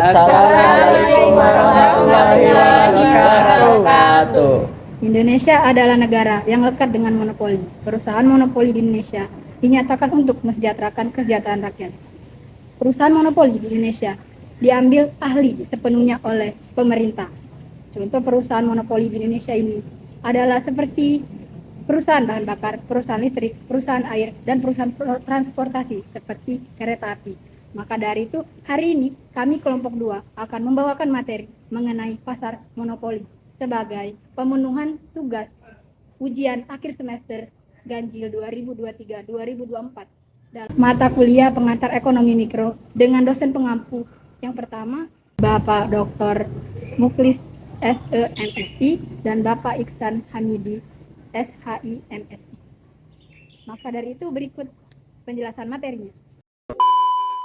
Assalamualaikum warahmatullahi wabarakatuh. Indonesia adalah negara yang lekat dengan monopoli. Perusahaan monopoli di Indonesia dinyatakan untuk mesejahterakan kesejahteraan rakyat. Perusahaan monopoli di Indonesia diambil alih sepenuhnya oleh pemerintah. Contoh perusahaan monopoli di Indonesia ini adalah seperti perusahaan bahan bakar, perusahaan listrik, perusahaan air, dan perusahaan transportasi seperti kereta api. Maka dari itu, hari ini kami kelompok 2 akan membawakan materi mengenai pasar monopoli sebagai pemenuhan tugas ujian akhir semester ganjil 2023-2024 dalam mata kuliah pengantar ekonomi mikro dengan dosen pengampu yang pertama Bapak Dr. Muklis SEMSI dan Bapak Iksan Hamidi SHIMSI. Maka dari itu berikut penjelasan materinya.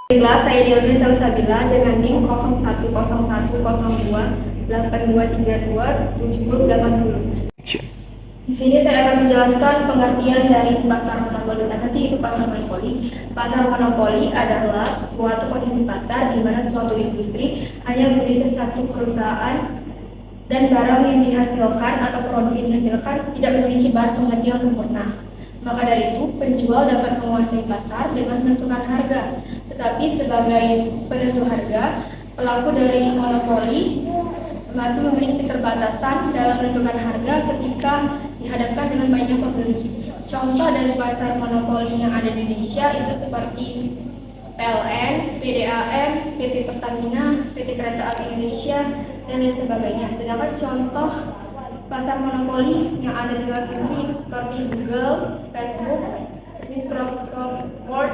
Saya Diodri Salsabila dengan NIM 01010282327080. Di sini saya akan menjelaskan pengertian dari pasar monopoli. Apa sih itu pasar monopoli? Pasar monopoli adalah suatu kondisi pasar di mana suatu industri hanya memiliki satu perusahaan dan barang yang dihasilkan atau produk yang dihasilkan tidak memiliki bahan pengganti yang sempurna. Maka dari itu, penjual dapat menguasai pasar dengan menentukan harga. Tetapi sebagai penentu harga, pelaku dari monopoli masih memiliki keterbatasan dalam menentukan harga ketika dihadapkan dengan banyak pembeli. Contoh dari pasar monopoli yang ada di Indonesia itu seperti PLN, PDAM, PT Pertamina, PT Kereta Api Indonesia, dan lain sebagainya. Sedangkan contoh pasar monopoli yang ada di luar negeri itu seperti Google, Facebook, Microsoft Word,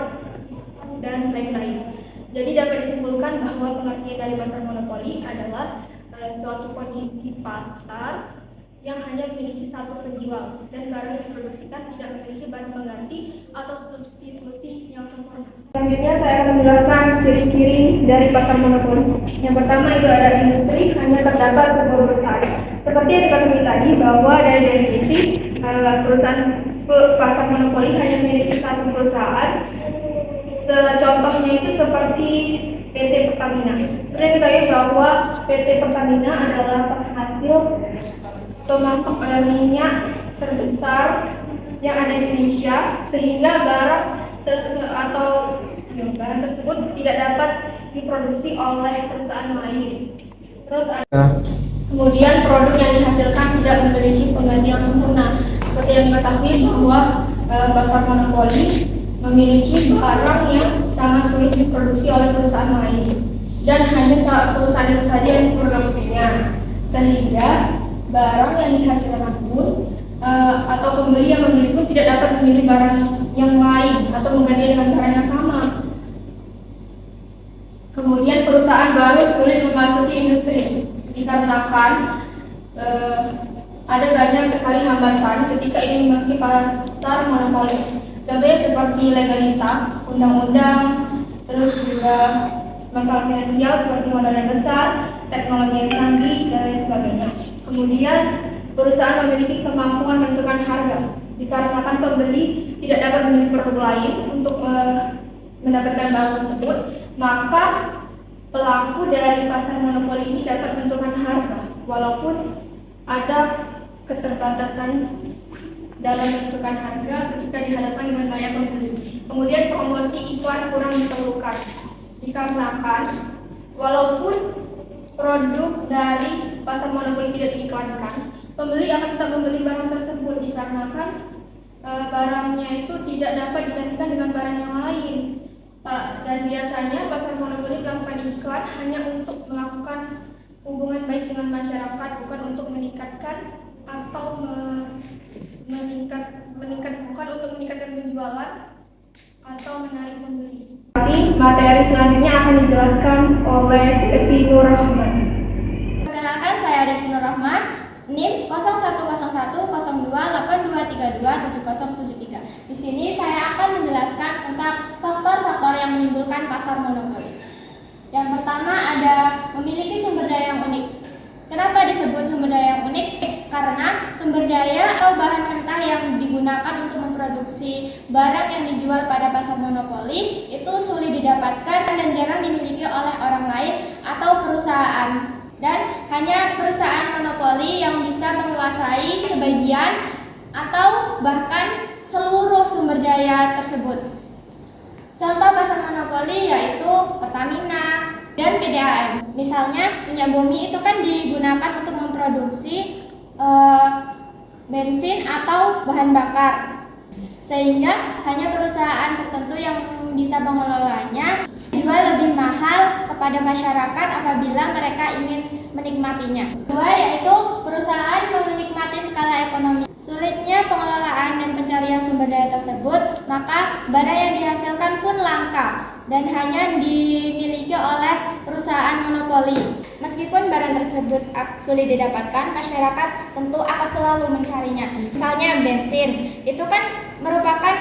dan lain-lain. Jadi dapat disimpulkan bahwa pengertian dari pasar monopoli adalah suatu kondisi pasar yang hanya memiliki satu penjual dan barang yang diproduksikan tidak memiliki barang pengganti atau substitusi yang sempurna. Selanjutnya saya akan menjelaskan ciri-ciri dari pasar monopoli. Yang pertama itu ada industri hanya terdapat sebuah perusahaan. Seperti yang dikatakan tadi bahwa dari definisi perusahaan pasar monopoli hanya memiliki satu perusahaan. Contohnya itu seperti PT Pertamina. Seperti kita tahu bahwa PT Pertamina adalah penghasil pemasok minyak terbesar yang ada di Indonesia, sehingga barang tersebut tidak dapat diproduksi oleh perusahaan lain. Terus kemudian produk yang dihasilkan tidak memiliki pengganti yang sempurna. Seperti yang diketahui bahwa pasar monopoli memiliki barang yang sangat sulit diproduksi oleh perusahaan lain dan hanya perusahaan itu saja yang memproduksinya, sehingga barang yang dihasilkan pun atau pembeli yang membeli pun tidak dapat memilih barang yang lain atau mengganti dengan barang yang sama. Kemudian perusahaan baru sulit memasuki industri dikarenakan ada banyak sekali hambatan ketika ingin memasuki pasar monopoli. Contohnya seperti legalitas, undang-undang, terus juga masalah finansial seperti modal yang besar, teknologi yang canggih, dan lain sebagainya. Kemudian perusahaan memiliki kemampuan menentukan harga dikarenakan pembeli tidak dapat memilih produk lain untuk mendapatkan barang tersebut, maka pelaku dari pasar monopoli ini dapat menentukan harga walaupun ada keterbatasan dalam menentukan harga ketika dihadapkan dengan banyak pembeli. Kemudian promosi iklan kurang diperlukan dikarenakan walaupun produk dari pasar monopoli tidak diiklankan, pembeli akan tetap membeli barang tersebut dikarenakan barangnya itu tidak dapat digantikan dengan barang yang lain. Dan biasanya pasar monopoli melakukan iklan hanya untuk melakukan hubungan baik dengan masyarakat, bukan untuk meningkatkan atau bukan untuk meningkatkan penjualan atau menarik pembeli. Materi selanjutnya akan dijelaskan oleh Devi Nur Rahman. Perkenalkan, saya Devi Nur Rahman, NIM 01010282327073. Di sini saya akan menjelaskan tentang faktor-faktor yang menimbulkan pasar monopoli. Yang pertama ada memiliki sumber daya yang unik. Kenapa disebut sumber daya yang unik? Karena sumber daya atau bahan mentah yang digunakan untuk memproduksi memproduksi barang yang dijual pada pasar monopoli itu sulit didapatkan dan jarang dimiliki oleh orang lain atau perusahaan. Dan hanya perusahaan monopoli yang bisa menguasai sebagian atau bahkan seluruh sumber daya tersebut. Contoh pasar monopoli yaitu Pertamina dan PDAM. Misalnya minyak bumi itu kan digunakan untuk memproduksi bensin atau bahan bakar, sehingga hanya perusahaan tertentu yang bisa mengelolanya jual lebih mahal kepada masyarakat apabila mereka ingin menikmatinya. Kedua yaitu perusahaan menikmati skala ekonomi. Sulitnya pengelolaan dan pencarian sumber daya tersebut, maka barang yang dihasilkan pun langka dan hanya dimiliki oleh perusahaan monopoli. Meskipun barang tersebut sulit didapatkan, masyarakat tentu akan selalu mencarinya. Misalnya bensin, itu kan merupakan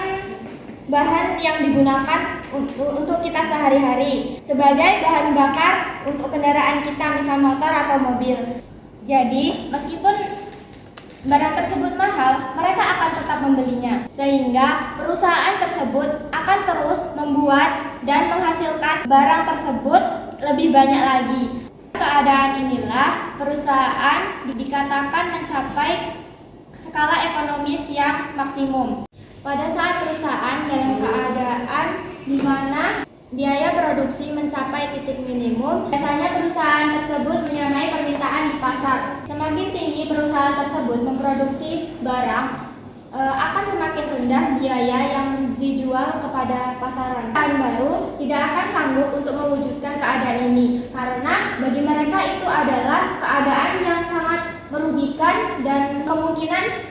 bahan yang digunakan untuk kita sehari-hari sebagai bahan bakar untuk kendaraan kita, misal motor atau mobil. Jadi, meskipun barang tersebut mahal, mereka akan tetap membelinya, sehingga perusahaan tersebut akan terus membuat dan menghasilkan barang tersebut lebih banyak lagi. Keadaan inilah perusahaan dikatakan mencapai skala ekonomis yang maksimum. Pada saat perusahaan dalam keadaan di mana biaya produksi mencapai titik minimum, biasanya perusahaan tersebut menyamai permintaan di pasar. Semakin tinggi perusahaan tersebut memproduksi barang, akan semakin rendah biaya yang dijual kepada pasaran. Perusahaan baru tidak akan sanggup untuk mewujudkan keadaan ini, karena bagi mereka itu adalah keadaan yang sangat merugikan dan kemungkinan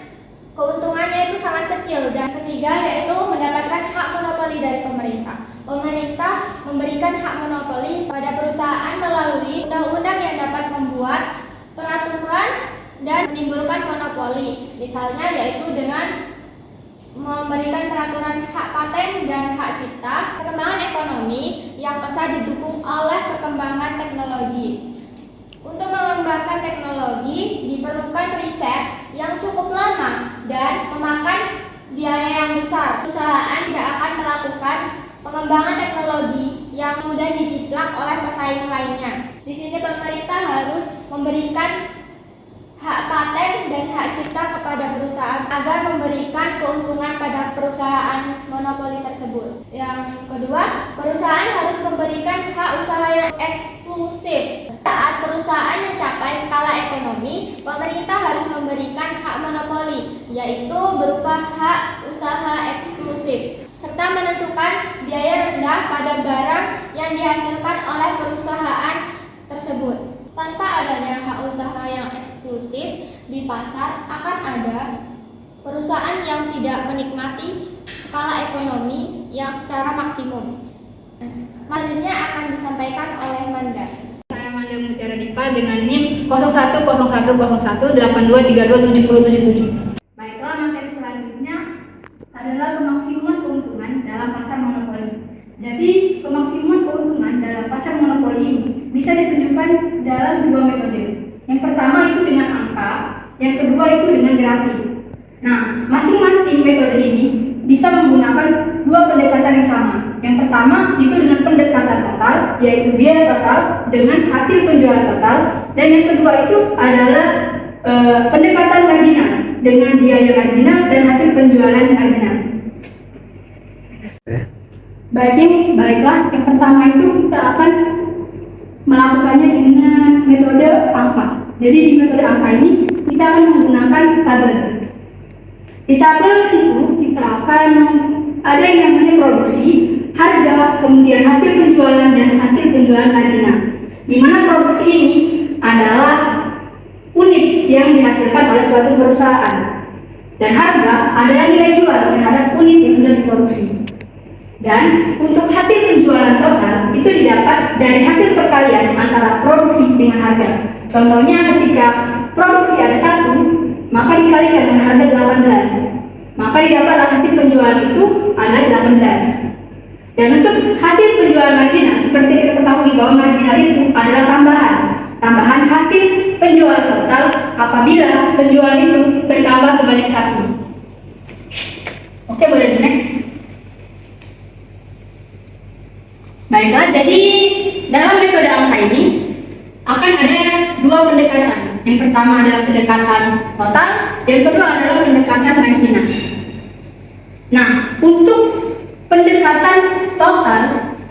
keuntungannya itu sangat kecil. Dan ketiga yaitu mendapatkan hak monopoli dari pemerintah. Pemerintah memberikan hak monopoli pada perusahaan melalui undang-undang yang dapat membuat peraturan dan menimbulkan monopoli. Misalnya yaitu dengan memberikan peraturan hak paten dan hak cipta. Perkembangan ekonomi yang pesat didukung oleh perkembangan teknologi. Untuk mengembangkan teknologi diperlukan riset yang cukup lama dan memakan biaya yang besar. Perusahaan tidak akan melakukan pengembangan teknologi yang mudah dijiplak oleh pesaing lainnya. Di sini pemerintah harus memberikan hak paten dan hak cipta kepada perusahaan agar memberikan keuntungan pada perusahaan monopoli tersebut. Yang kedua, perusahaan harus memberikan hak usaha yang eksklusif. Saat perusahaan mencapai skala ekonomi, pemerintah harus memberikan hak monopoli, yaitu berupa hak usaha eksklusif, serta menentukan biaya rendah pada barang yang dihasilkan oleh perusahaan tersebut. Tanpa adanya hak usaha yang eksklusif di pasar, akan ada perusahaan yang tidak menikmati skala ekonomi yang secara maksimum. Selanjutnya akan disampaikan oleh Manda. Saya Manda Mutiara Dipa dengan NIM 01010182327077. Baiklah, materi selanjutnya adalah pemaksimuman keuntungan dalam pasar monopoli. Jadi, pemaksimuman keuntungan dalam pasar monopoli ini bisa ditunjukkan dalam dua metode. Yang pertama itu dengan angka, yang kedua itu dengan grafik. Nah, masing-masing metode ini bisa menggunakan dua pendekatan yang sama. Yang pertama itu dengan pendekatan total, yaitu biaya total dengan hasil penjualan total, dan yang kedua itu adalah pendekatan marginal dengan biaya marginal dan hasil penjualan marginal. Baiklah, yang pertama itu kita akan melakukannya dengan metode angka. Jadi di metode angka ini kita akan menggunakan tabel. Di tabel itu kita akan ada yang namanya produksi, harga, kemudian hasil penjualan dan hasil penjualan marginal. Di mana produksi ini adalah unit yang dihasilkan oleh suatu perusahaan, dan harga adalah nilai jual terhadap unit yang sudah diproduksi. Dan untuk hasil penjualan total itu didapat dari hasil perkalian antara produksi dengan harga. Contohnya ketika produksi ada 1, maka dikalikan dengan harga 18, maka didapatlah hasil penjualan itu ada 18. Dan untuk hasil penjualan marginal, seperti kita ketahui bahwa marginal itu adalah tambahan hasil penjualan total apabila penjualan itu bertambah sebanyak 1. Oke, Oke, boleh di next. Baiklah, jadi dalam metode angka ini akan ada dua pendekatan. Yang pertama adalah pendekatan total, yang kedua adalah pendekatan marginal. Nah, untuk pendekatan total,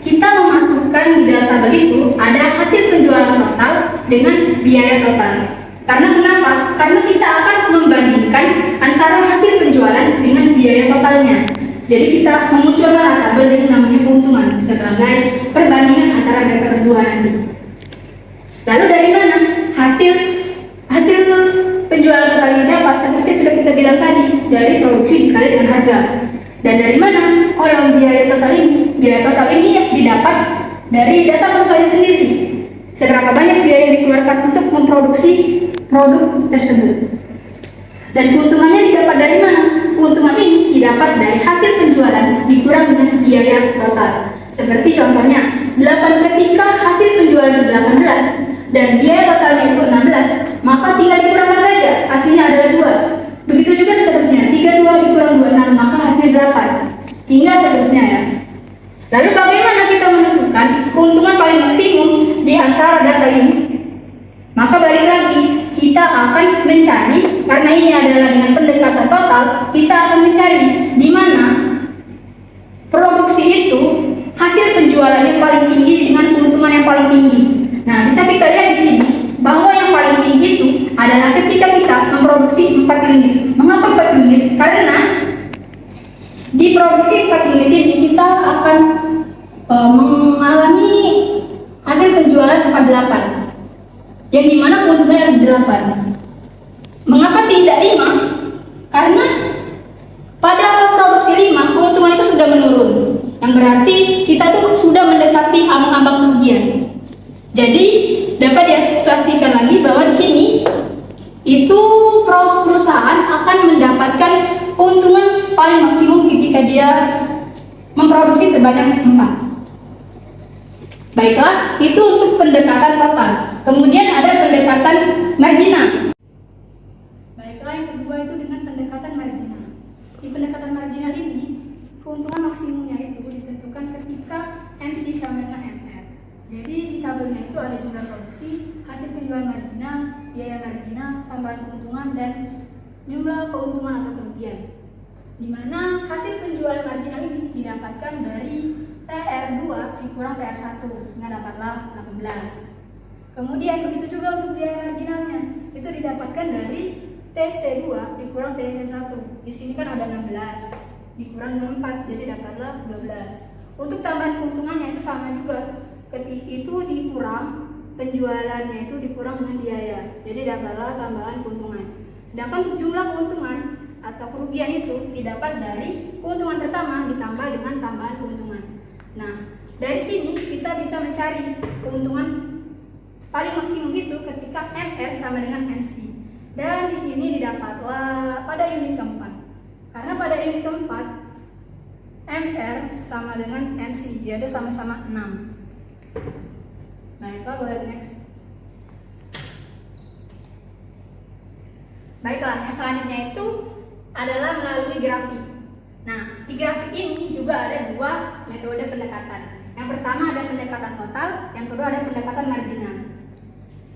kita memasukkan di data begitu ada hasil penjualan total dengan biaya total. Karena kenapa? Karena kita akan membandingkan antara hasil penjualan dengan biaya totalnya. Jadi kita memunculkan tabel yang namanya keuntungan sebagai perbandingan antara mereka berdua nanti. Lalu dari mana hasil penjualan total ini dapat? Seperti sudah kita bilang tadi, dari produksi dikali dengan harga. Dan dari mana kolom biaya total ini? Biaya total ini didapat dari data perusahaan sendiri. Seberapa banyak biaya yang dikeluarkan untuk memproduksi produk tersebut. Dan keuntungannya didapat dari mana? Keuntungan ini didapat dari hasil penjualan dikurang dengan biaya total. Seperti contohnya, 8 ketika hasil penjualan itu 18 dan biaya totalnya itu 16, maka tinggal dikurangkan saja, hasilnya adalah 2. Begitu juga seterusnya, 32 dikurang 26, maka hasilnya 8. Hingga seterusnya ya. Lalu bagaimana kita menentukan keuntungan paling maksimum di antara data ini? Maka balik lagi, kita akan mencari, karena ini adalah dengan pendekatan total, kita akan mencari di mana produksi itu hasil penjualannya paling tinggi dengan keuntungan yang paling tinggi. Nah, bisa kita lihat di sini bahwa yang paling tinggi itu adalah ketika kita memproduksi 4 unit. Mengapa 4 unit? Karena di produksi 4 unit ini kita akan mengalami hasil penjualan 48. Yang dimana keuntungannya ada 8. Mengapa tidak 5? Karena pada produksi 5 keuntungan itu sudah menurun, yang berarti kita tuh sudah mendekati ambang-ambang kerugian. Jadi dapat dipastikan lagi bahwa di sini itu perusahaan akan mendapatkan keuntungan paling maksimum ketika dia memproduksi sebanyak 4. Baiklah, itu untuk pendekatan total. Kemudian ada pendekatan marginal. Baiklah, yang kedua itu dengan pendekatan marginal. Di pendekatan marginal ini, keuntungan maksimumnya itu ditentukan ketika MC sama dengan MR. Jadi di tabelnya itu ada jumlah produksi, hasil penjualan marginal, biaya marginal, tambahan keuntungan, dan jumlah keuntungan atau kerugian. Di mana hasil penjualan marginal ini didapatkan dari TR2 dikurang TR1, sehingga dapatlah 18. Kemudian begitu juga untuk biaya marginalnya, itu didapatkan dari TC2 dikurang TC1. Di sini kan ada 16, dikurang dengan 4, jadi dapatlah 12. Untuk tambahan keuntungannya itu sama juga, itu dikurang penjualannya itu dikurang dengan biaya, jadi dapatlah tambahan keuntungan. Sedangkan untuk jumlah keuntungan atau kerugian itu didapat dari keuntungan pertama ditambah dengan tambahan keuntungan. Nah, dari sini kita bisa mencari keuntungan paling maksimum itu ketika MR sama dengan MC. Dan di sini didapatlah pada unit keempat. Karena pada unit keempat MR sama dengan MC, yaitu sama-sama 6. Baiklah, boleh next. Baiklah, yang selanjutnya itu adalah melalui grafik. Nah, di grafik ini juga ada dua metode pendekatan. Yang pertama ada pendekatan total, yang kedua ada pendekatan marginal.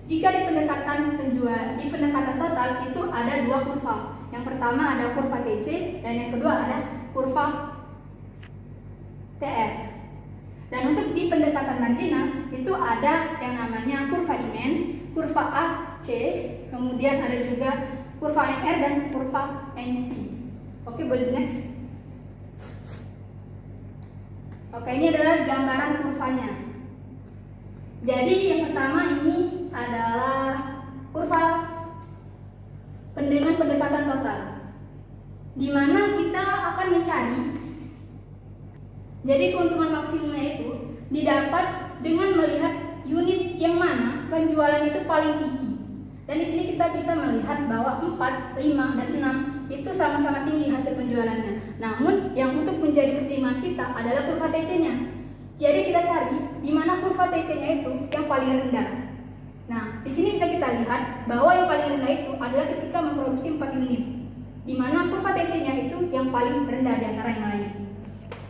Jika di pendekatan total itu ada dua kurva. Yang pertama ada kurva TC dan yang kedua ada kurva TR. Dan untuk di pendekatan marginal itu ada yang namanya kurva demand, kurva AC, kemudian ada juga kurva MR dan kurva MC. Oke, boleh next. Oke, ini adalah gambaran kurvanya. Jadi yang pertama ini adalah kurva dengan pendekatan total, di mana kita akan mencari. Jadi keuntungan maksimumnya itu didapat dengan melihat unit yang mana penjualan itu paling tinggi. Dan di sini kita bisa melihat bahwa 4, 5, dan 6 itu sama-sama tinggi hasil penjualannya. Namun yang untuk menjadi pertimbangan kita adalah kurva TC-nya. Jadi kita cari di mana kurva TC-nya itu yang paling rendah. Nah, di sini bisa kita lihat bahwa yang paling rendah itu adalah ketika memproduksi 4 unit. di mana kurva TC-nya itu yang paling rendah di antara yang lain.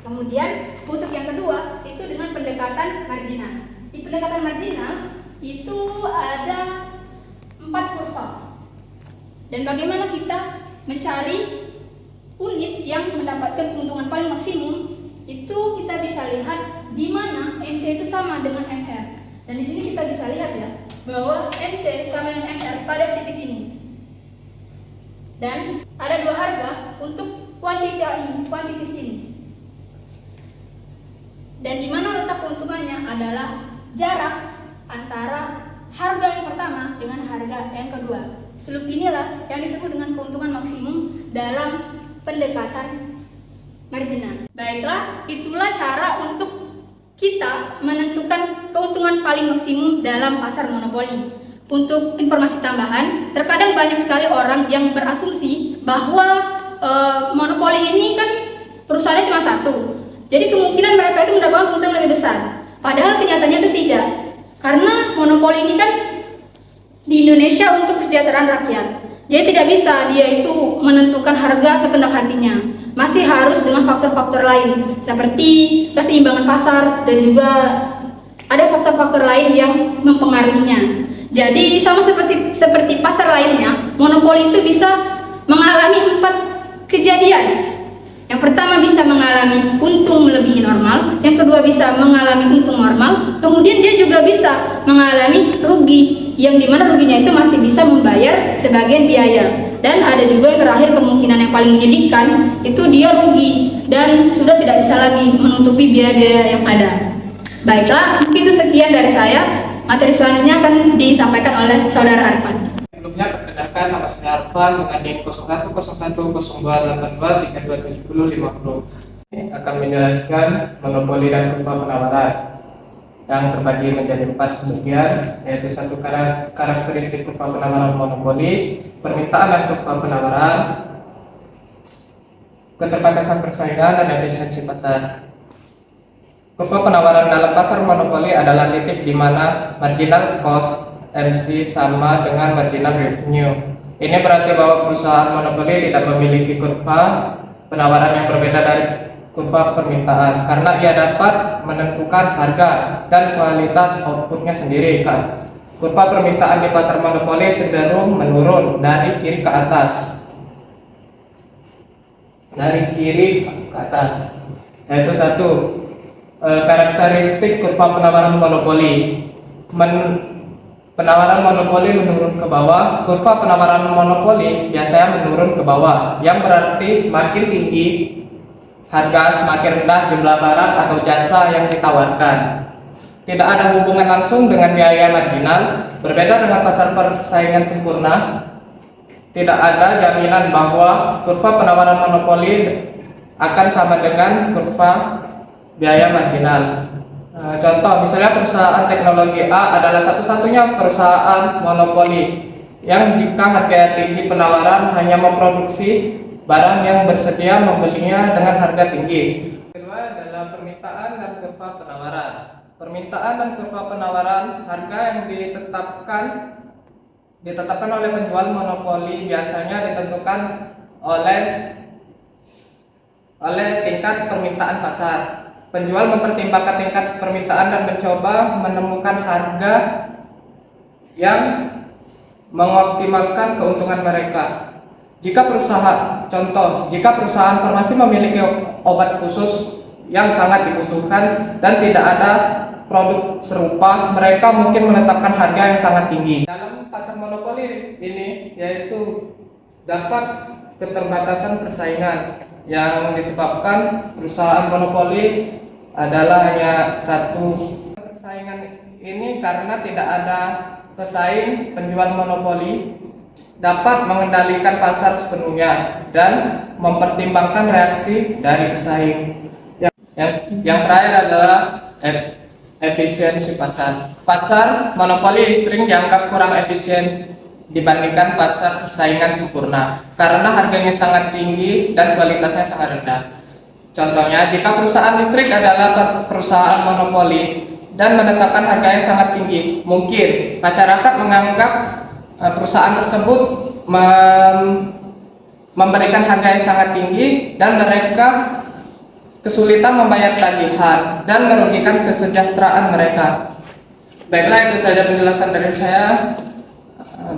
Kemudian untuk yang kedua itu dengan pendekatan marginal. Di pendekatan marginal itu ada 4 kurva. Dan bagaimana kita mencari unit yang mendapatkan keuntungan paling maksimum, itu kita bisa lihat di mana MC itu sama dengan MR. Dan di sini kita bisa lihat ya bahwa MC sama dengan MR pada titik ini. Dan ada 2 harga untuk kuantitas ini. Dan di mana letak keuntungannya adalah jarak antara harga yang pertama dengan harga yang kedua. Slope inilah yang disebut dengan keuntungan maksimum dalam pendekatan marginal. Baiklah, itulah cara untuk kita menentukan keuntungan paling maksimum dalam pasar monopoli. Untuk informasi tambahan, terkadang banyak sekali orang yang berasumsi bahwa monopoli ini kan perusahaannya cuma satu. Jadi kemungkinan mereka itu mendapatkan keuntungan lebih besar. Padahal kenyataannya itu tidak. Karena monopoli ini kan di Indonesia untuk kesejahteraan rakyat. Jadi tidak bisa dia itu menentukan harga sekendak hatinya. Masih harus dengan faktor-faktor lain seperti keseimbangan pasar dan juga ada faktor-faktor lain yang mempengaruhinya. Jadi sama seperti pasar lainnya, monopoli itu bisa mengalami 4 kejadian. Yang pertama bisa mengalami untung melebihi normal, yang kedua bisa mengalami untung normal, kemudian dia juga bisa mengalami rugi, yang dimana ruginya itu masih bisa membayar sebagian biaya. Dan ada juga yang terakhir, kemungkinan yang paling menyedihkan itu dia rugi dan sudah tidak bisa lagi menutupi biaya-biaya yang ada. Baiklah, mungkin itu sekian dari saya. Materi selanjutnya akan disampaikan oleh Saudara Arfan. Sebelumnya perkenalkan, nama saya Arfan dengan NIM 010102327050. Akan menjelaskan monopoli dan kurva penawaran yang terbagi menjadi 4 bagian, yaitu 1 karakteristik kurva penawaran monopoli, permintaan dan kurva penawaran, keterbatasan persaingan dan efisiensi pasar. Kurva penawaran dalam pasar monopoli adalah titik di mana marginal cost MC sama dengan marginal revenue. Ini berarti bahwa perusahaan monopoli tidak memiliki kurva penawaran yang berbeda dari kurva permintaan karena ia dapat menentukan harga dan kualitas outputnya sendiri. Kurva permintaan di pasar monopoli cenderung menurun dari kiri ke atas. Yaitu 1. Karakteristik kurva penawaran monopoli. Penawaran monopoli menurun ke bawah. Kurva penawaran monopoli biasanya menurun ke bawah, yang berarti semakin tinggi harga, semakin rendah jumlah barang atau jasa yang ditawarkan. Tidak ada hubungan langsung dengan biaya marginal. Berbeda dengan pasar persaingan sempurna, tidak ada jaminan bahwa kurva penawaran monopoli akan sama dengan kurva biaya marginal. Contoh, misalnya perusahaan teknologi A adalah satu-satunya perusahaan monopoli yang jika harga tinggi penawaran hanya memproduksi barang yang bersedia membelinya dengan harga tinggi. Kedua adalah permintaan dan kurva penawaran. Permintaan dan kurva penawaran, harga yang ditetapkan oleh penjual monopoli biasanya ditentukan oleh tingkat permintaan pasar. Penjual mempertimbangkan tingkat permintaan dan mencoba menemukan harga yang mengoptimalkan keuntungan mereka. Jika perusahaan farmasi memiliki obat khusus yang sangat dibutuhkan dan tidak ada produk serupa, mereka mungkin menetapkan harga yang sangat tinggi. Dalam pasar monopoli ini yaitu dapat keterbatasan persaingan yang disebabkan perusahaan monopoli adalah hanya satu. Persaingan ini karena tidak ada pesaing, penjual monopoli dapat mengendalikan pasar sepenuhnya dan mempertimbangkan reaksi dari pesaing. Yang terakhir adalah efisiensi pasar. Pasar monopoli sering dianggap kurang efisien dibandingkan pasar persaingan sempurna karena harganya sangat tinggi dan kualitasnya sangat rendah. Contohnya, jika perusahaan listrik adalah perusahaan monopoli dan menetapkan harga yang sangat tinggi, mungkin masyarakat menganggap perusahaan tersebut memberikan harga yang sangat tinggi dan mereka kesulitan membayar tagihan dan merugikan kesejahteraan mereka. Baiklah, itu saja penjelasan dari saya.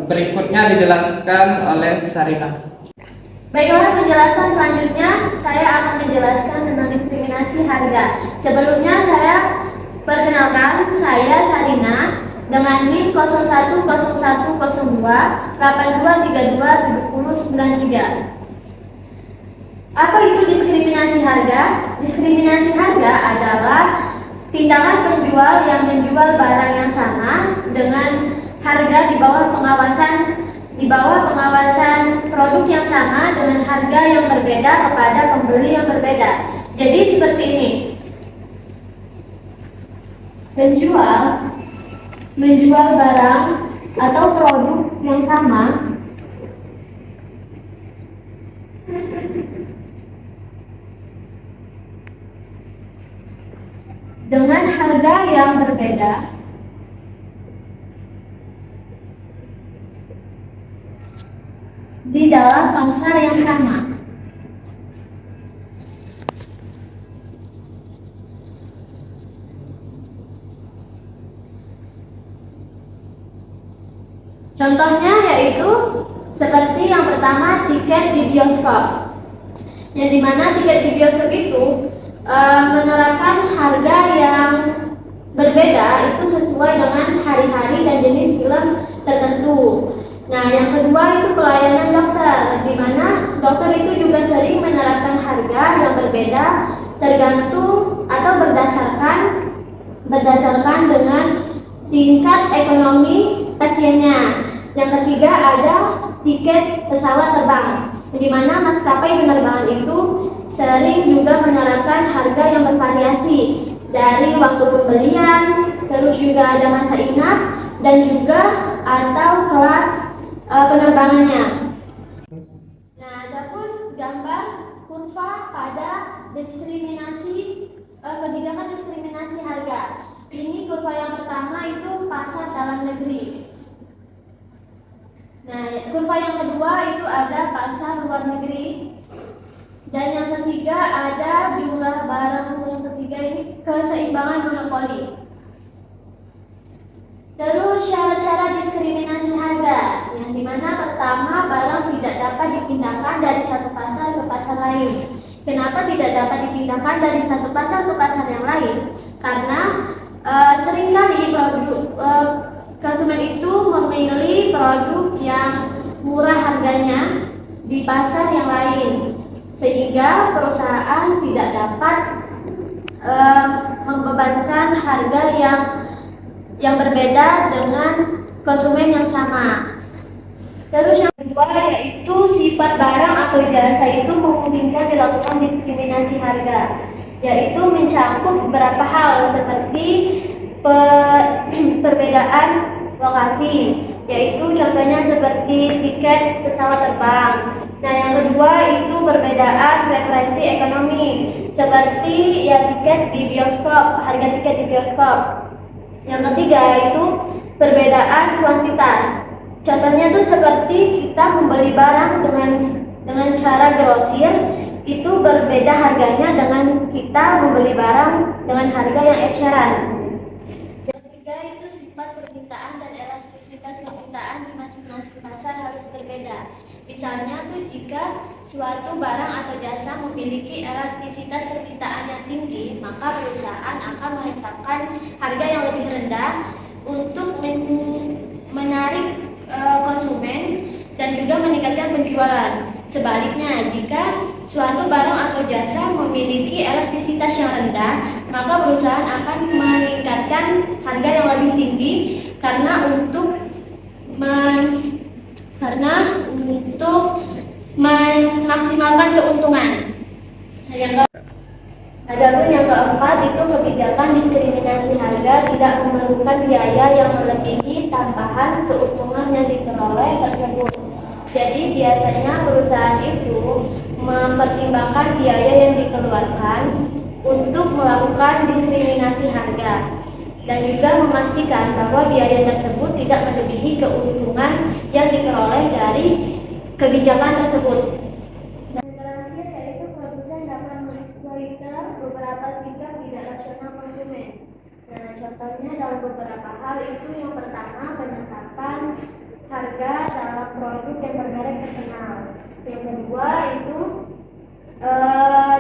Berikutnya dijelaskan oleh Sarina. Baiklah, penjelasan selanjutnya saya akan menjelaskan tentang diskriminasi harga. Sebelumnya saya perkenalkan, saya Sarina dengan NIM 01010282327093. Apa itu diskriminasi harga? Diskriminasi harga adalah tindakan penjual yang menjual barang yang sama dengan harga di bawah pengawasan produk yang sama dengan harga yang berbeda kepada pembeli yang berbeda. Jadi seperti ini. Menjual barang atau produk yang sama dengan harga yang berbeda di dalam pasar yang sama. Contohnya yaitu seperti yang pertama, tiket di bioskop, yang dimana tiket di bioskop itu menerapkan harga yang berbeda itu sesuai dengan hari-hari dan jenis film tertentu. Nah, yang kedua itu pelayanan dokter, di mana dokter itu juga sering menerapkan harga yang berbeda tergantung atau berdasarkan dengan tingkat ekonomi pasiennya. Yang ketiga ada tiket pesawat terbang, di mana maskapai penerbangan itu sering juga menerapkan harga yang bervariasi dari waktu pembelian, terus juga ada masa inap dan juga atau kelas penerbangannya. Nah, adapun gambar kurva pada kebijakan diskriminasi harga. Ini kurva yang pertama itu pasar dalam negeri. Nah, kurva yang kedua itu ada pasar luar negeri. Dan yang ketiga ada jumlah barang. Yang ketiga ini keseimbangan monopoli. Terus syarat-syarat diskriminasi harga, yang dimana pertama barang tidak dapat dipindahkan dari satu pasar ke pasar lain. Kenapa tidak dapat dipindahkan dari satu pasar ke pasar yang lain? Karena seringkali konsumen itu memilih produk yang murah harganya di pasar yang lain, sehingga perusahaan tidak dapat membebankan harga yang berbeda dengan konsumen yang sama. Terus yang kedua yaitu sifat barang atau jasa itu memungkinkan dilakukan diskriminasi harga, yaitu mencakup beberapa hal seperti perbedaan lokasi, yaitu contohnya seperti tiket pesawat terbang. Nah, yang kedua itu perbedaan referensi ekonomi, seperti ya tiket di bioskop, harga tiket di bioskop. Yang ketiga itu perbedaan kuantitas. Contohnya tuh seperti kita membeli barang dengan cara grosir, itu berbeda harganya dengan kita membeli barang dengan harga yang eceran. Yang ketiga itu sifat permintaan dan elastisitas permintaan di masing-masing pasar harus berbeda. Misalnya tuh jika suatu barang atau jasa memiliki elastisitas permintaan yang tinggi, maka perusahaan akan menetapkan harga yang lebih rendah untuk menarik konsumen dan juga meningkatkan penjualan. Sebaliknya, jika suatu barang atau jasa memiliki elastisitas yang rendah, maka perusahaan akan meningkatkan harga yang lebih tinggi karena untuk memaksimalkan keuntungan. Adapun yang keempat itu kebijakan diskriminasi harga tidak memerlukan biaya yang melebihi tambahan keuntungan yang diperoleh tersebut. Jadi biasanya perusahaan itu mempertimbangkan biaya yang dikeluarkan untuk melakukan diskriminasi harga dan juga memastikan bahwa biaya tersebut tidak melebihi keuntungan yang diperoleh dari kebijakan tersebut. rasional konsumen. Nah, contohnya dalam beberapa hal itu yang pertama penetapan harga dalam produk yang bermerek terkenal. Yang kedua itu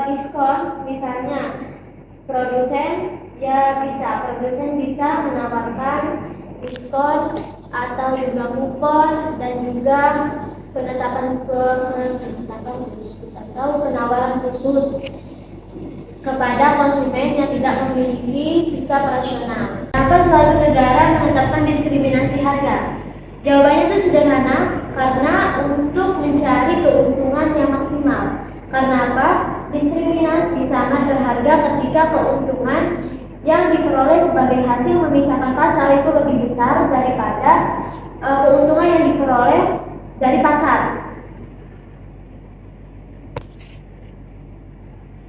diskon, misalnya produsen bisa menawarkan diskon atau juga kupon dan juga penetapan atau penawaran khusus kepada konsumen yang tidak memiliki sikap rasional. Kenapa selalu negara menetapkan diskriminasi harga? Jawabannya itu sederhana, karena untuk mencari keuntungan yang maksimal. Karena apa? Diskriminasi sangat berharga ketika keuntungan yang diperoleh sebagai hasil memisahkan pasar itu lebih besar daripada keuntungan yang diperoleh dari pasar.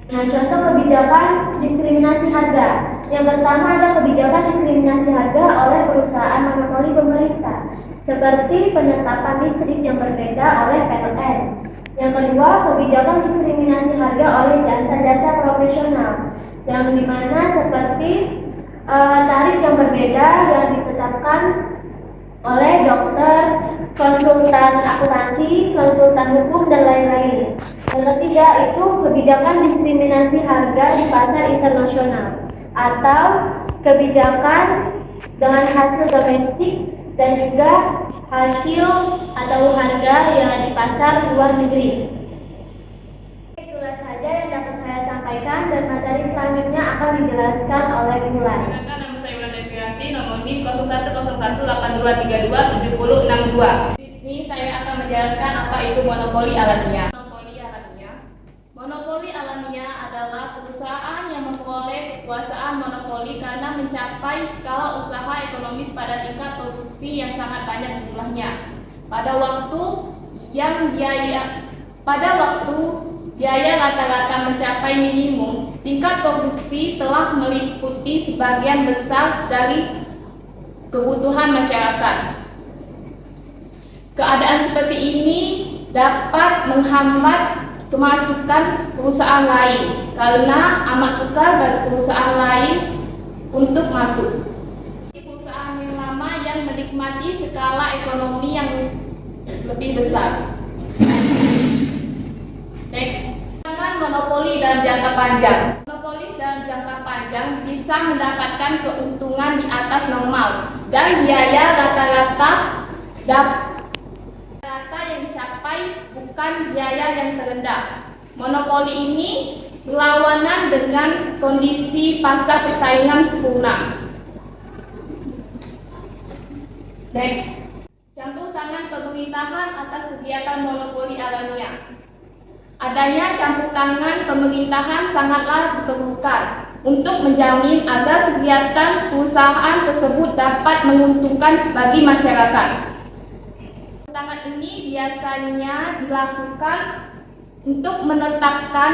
Nah, contoh kebijakan diskriminasi harga. Yang pertama ada kebijakan diskriminasi harga oleh perusahaan monopoli pemerintah, seperti penetapan listrik yang berbeda oleh PLN. Yang kedua, kebijakan diskriminasi harga oleh jasa-jasa profesional, yang dimana seperti tarif yang berbeda yang ditetapkan oleh dokter, konsultan akuntansi, konsultan hukum, dan lain-lain. Yang ketiga itu kebijakan diskriminasi harga di pasar internasional atau kebijakan dengan hasil domestik dan juga hasil atau harga yang di pasar luar negeri. Itulah saja yang dapat saya sampaikan dan materi selanjutnya akan dijelaskan oleh Bulan. Nama saya Wulan Devianti, nomor NIM 0101827062. Di sini saya akan menjelaskan apa itu monopoli alamiah. Monopoli alamiah adalah perusahaan yang memperoleh kekuasaan monopoli karena mencapai skala usaha ekonomis pada tingkat produksi yang sangat banyak jumlahnya. Pada waktu biaya rata-rata mencapai minimum, tingkat produksi telah meliputi sebagian besar dari kebutuhan masyarakat. Keadaan seperti ini dapat menghambat kemasukan perusahaan lain karena amat sukar bagi perusahaan lain untuk masuk. Perusahaan yang lama yang menikmati skala ekonomi yang lebih besar. Next, monopoli dalam jangka panjang. Monopolis dalam jangka panjang bisa mendapatkan keuntungan di atas normal dan biaya rata-rata yang dicapai bukan biaya yang terendah. Monopoli ini berlawanan dengan kondisi pasar persaingan sempurna. Next, campur tangan pemerintahan atas kegiatan monopoli alamiah. Adanya campur tangan pemerintahan sangatlah diperlukan untuk menjamin agar kegiatan perusahaan tersebut dapat menguntungkan bagi masyarakat. Tangan ini biasanya dilakukan untuk menetapkan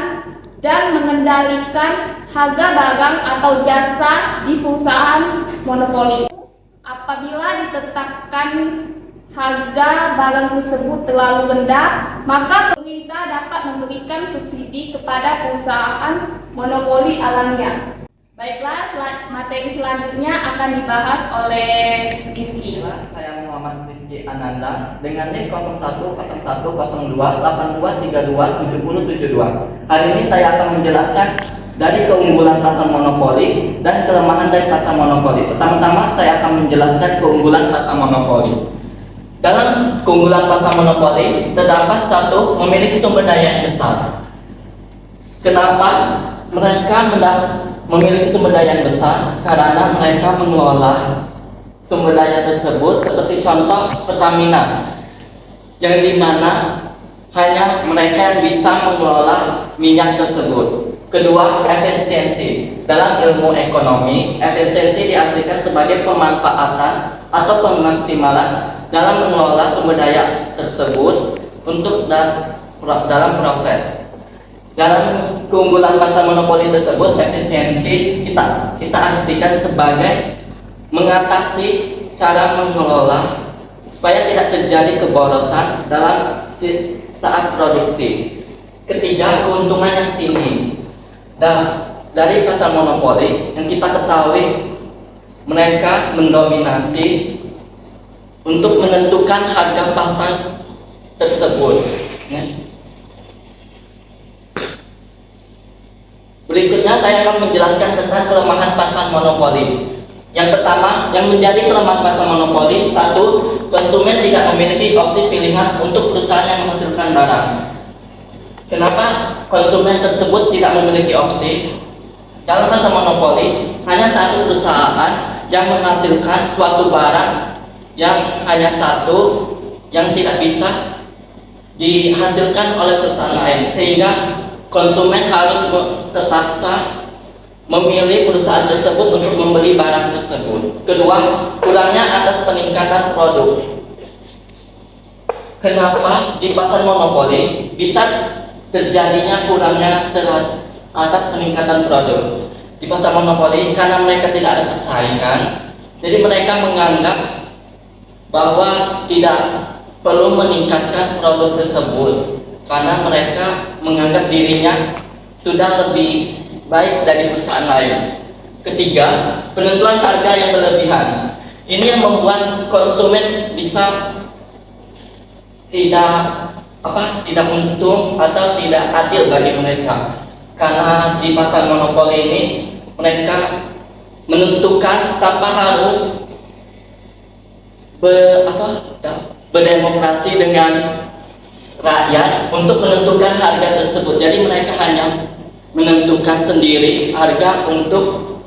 dan mengendalikan harga barang atau jasa di perusahaan monopoli. Apabila ditetapkan harga barang tersebut terlalu rendah, maka pemerintah dapat memberikan subsidi kepada perusahaan monopoli alamiah. Baiklah, materi selanjutnya akan dibahas oleh Rizky. Saya Muhammad Rizky Ananda dengan NIM 01010282327072. Hari ini saya akan menjelaskan dari keunggulan pasar monopoli dan kelemahan dari pasar monopoli. Pertama-tama saya akan menjelaskan keunggulan pasar monopoli. Dalam keunggulan pasar monopoli terdapat satu, memiliki sumber daya yang besar. Kenapa mereka memiliki sumber daya yang besar? Karena mereka mengelola sumber daya tersebut, seperti contoh Pertamina, yang dimana hanya mereka yang bisa mengelola minyak tersebut. Kedua, efisiensi. Dalam ilmu ekonomi, efisiensi diartikan sebagai pemanfaatan atau pemaksimalan dalam mengelola sumber daya tersebut untuk dalam proses. Dalam keunggulan pasar monopoli tersebut, efisiensi kita artikan sebagai mengatasi cara mengelola supaya tidak terjadi keborosan dalam saat produksi. Ketiga, keuntungan yang tinggi. dari pasar monopoli yang kita ketahui mereka mendominasi untuk menentukan harga pasar tersebut. Berikutnya saya akan menjelaskan tentang kelemahan pasar monopoli. Yang pertama, yang menjadi kelemahan pasar monopoli, satu, konsumen tidak memiliki opsi pilihan untuk perusahaan yang menghasilkan barang. Kenapa konsumen tersebut tidak memiliki opsi? Dalam pasar monopoli, hanya satu perusahaan yang menghasilkan suatu barang yang hanya satu yang tidak bisa dihasilkan oleh perusahaan lain, sehingga konsumen harus terpaksa memilih perusahaan tersebut untuk membeli barang tersebut. Kedua, kurangnya atas peningkatan produk. Kenapa di pasar monopoli bisa terjadinya kurangnya atas peningkatan produk? Di pasar monopoli karena mereka tidak ada persaingan, jadi mereka menganggap bahwa tidak perlu meningkatkan produk tersebut karena mereka menganggap dirinya sudah lebih baik dari perusahaan lain. Ketiga, penentuan harga yang berlebihan. Ini yang membuat konsumen bisa tidak untung atau tidak adil bagi mereka. Karena di pasar monopoli ini mereka menentukan tanpa harus berdemokrasi dengan rakyat untuk menentukan harga tersebut. Jadi mereka hanya menentukan sendiri harga untuk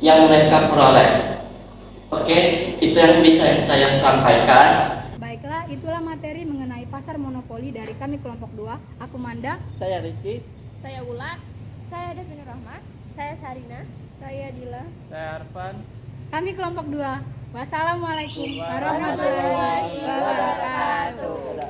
yang mereka peroleh. Oke, itu yang bisa saya sampaikan. Baiklah, itulah materi mengenai pasar monopoli dari kami kelompok 2. Aku Manda. Saya Rizky. Saya Wulan. Saya Devin Rahmat. Saya Sarina. Saya Dila. Saya Arfan. Kami kelompok 2. Wassalamualaikum warahmatullahi wabarakatuh.